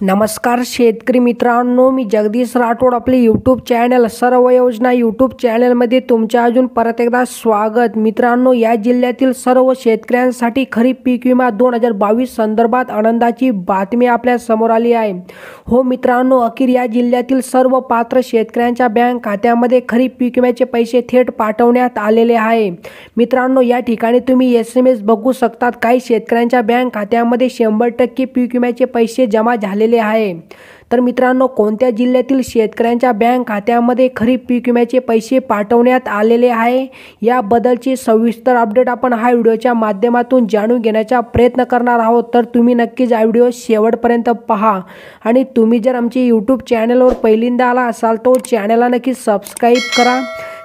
नमस्कार शेतकरी मित्रांनो, मी जगदीश राठोड. आपले यूट्यूब चॅनल सर्व योजना यूट्यूब चॅनलमध्ये तुमचे अजून परत एकदा स्वागत. मित्रांनो, या जिल्ह्यातील सर्व शेतकऱ्यांसाठी खरीप पीक विमा 2022 संदर्भात आनंदाची बातमी आपल्या समोर आली आहे. हो मित्रांनो, अखेर या जिल्ह्यातील सर्व पात्र शेतकऱ्यांच्या बँक खात्यामध्ये खरीप पीक विम्याचे पैसे थेट पाठवण्यात आलेले आहे. मित्रांनो, या ठिकाणी तुम्ही SMS बघू शकतात. काही शेतकऱ्यांच्या बँक खात्यामध्ये 100% पीक विम्याचे पैसे जमा झालेले आहे. तर मित्रांनो, कोणत्या जिल्ह्यातील शेतकऱ्यांच्या बँक खात्यामध्ये खरीप पीक विम्याचे पैसे पाठवण्यात आलेले आहे याबद्दलची सविस्तर अपडेट आपण हा व्हिडिओच्या माध्यमातून जाणून घेण्याचा प्रयत्न करणार आहोत. तर तुम्ही नक्कीच हा व्हिडिओ शेवटपर्यंत पहा आणि तुम्ही जर आमचे यूट्यूब चॅनलवर पहिल्यांदा आला असाल तो चॅनलला नक्कीच सबस्क्राईब करा.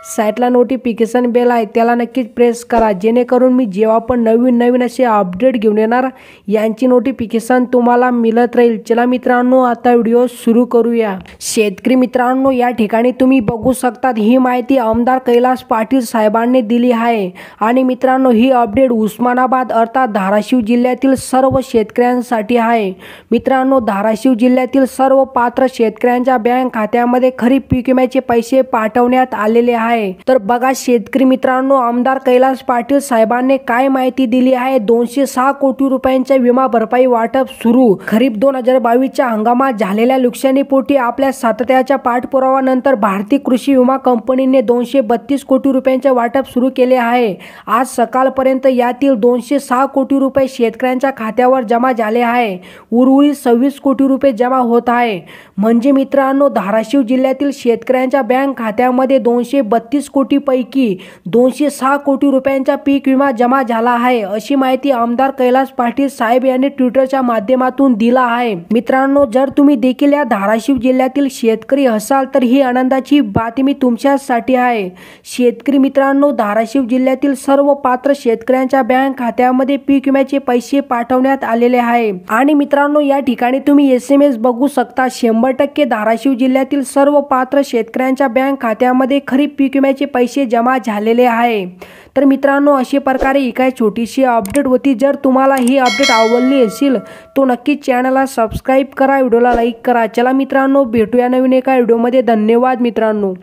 साईडला नोटिफिकेशन बेल आहे त्याला नक्कीच प्रेस करा, जेणेकरून मी जेव्हा पण नवीन असे अपडेट घेऊन येणार यांची नोटिफिकेशन तुम्हाला मिळत राहील. चला मित्रांनो, आता व्हिडिओ सुरू करूया. शेतकरी मित्रांनो, या ठिकाणी तुम्ही बघू शकतात. ही माहिती आमदार कैलास पाटील साहेबांनी दिली आहे. आणि मित्रांनो, ही अपडेट उस्मानाबाद अर्थात धाराशिव जिल्ह्यातील सर्व शेतकऱ्यांसाठी आहे. मित्रांनो, धाराशिव जिल्ह्यातील सर्व पात्र शेतकऱ्यांच्या बँक खात्यामध्ये खरीप पीक विम्याचे पैसे पाठवण्यात आलेले आहे. तर बघा शेतकरी मित्रांनो, आमदार कैलास पाटील साहेबांनी काय माहिती दिली आहे. 206 कोटी रुपयांच्या विमा भरपाई वाटप सुरू. खरीप 2022च्या हंगामात झालेल्या नुकसानीपोटी आपल्या सातत्याच्या पाठपुराव्यानंतर भारतीय कृषी विमा कंपनीने 232 कोटी रुपयांचे वाटप सुरू केले आहे. आज सकाळपर्यंत यातील 206 कोटी रुपये शेतकऱ्यांच्या खात्यावर जमा झाले आहे. उर्वरित 26 कोटी रुपये जमा होत आहे. म्हणजे मित्रांनो, धाराशिव जिल्ह्यातील शेतकऱ्यांच्या बँक खात्यामध्ये 232 कोटी पैकी 206 कोटी रुपयांचा पीक विमा जमा झाला आहे, अशी माहिती आमदार कैलास पाटील साहेब यांनी ट्विटरच्या माध्यमातून दिला आहे. मित्रांनो, जर तुम्ही देखील या धाराशिव जिल्ह्यातील शेतकरी असाल तर ही आनंदाची बातमी तुमच्यासाठी आहे. शेतकरी मित्रांनो, धाराशिव जिल्ह्यातील सर्व पात्र शेतकऱ्यांच्या बँक खात्यामध्ये पीक विम्याचे पैसे पाठवण्यात आलेले आहे. आणि मित्रांनो, या ठिकाणी तुम्ही SMS बघू शकता. 100% धाराशिव जिल्ह्यातील सर्व पात्र शेतकऱ्यांच्या बँक खात्यामध्ये खरीप पीक विम्याचे पैसे जमा झालेले आहे. तर मित्रांनो, अशा प्रकारे ही काय छोटीशी अपडेट होती. जर तुम्हाला ही अपडेट आवडली असेल तो नक्कीच चॅनलला सबस्क्राईब करा, व्हिडिओला लाईक करा. चला मित्रांनो, भेटूया नवीन एका व्हिडिओमध्ये. धन्यवाद मित्रांनो.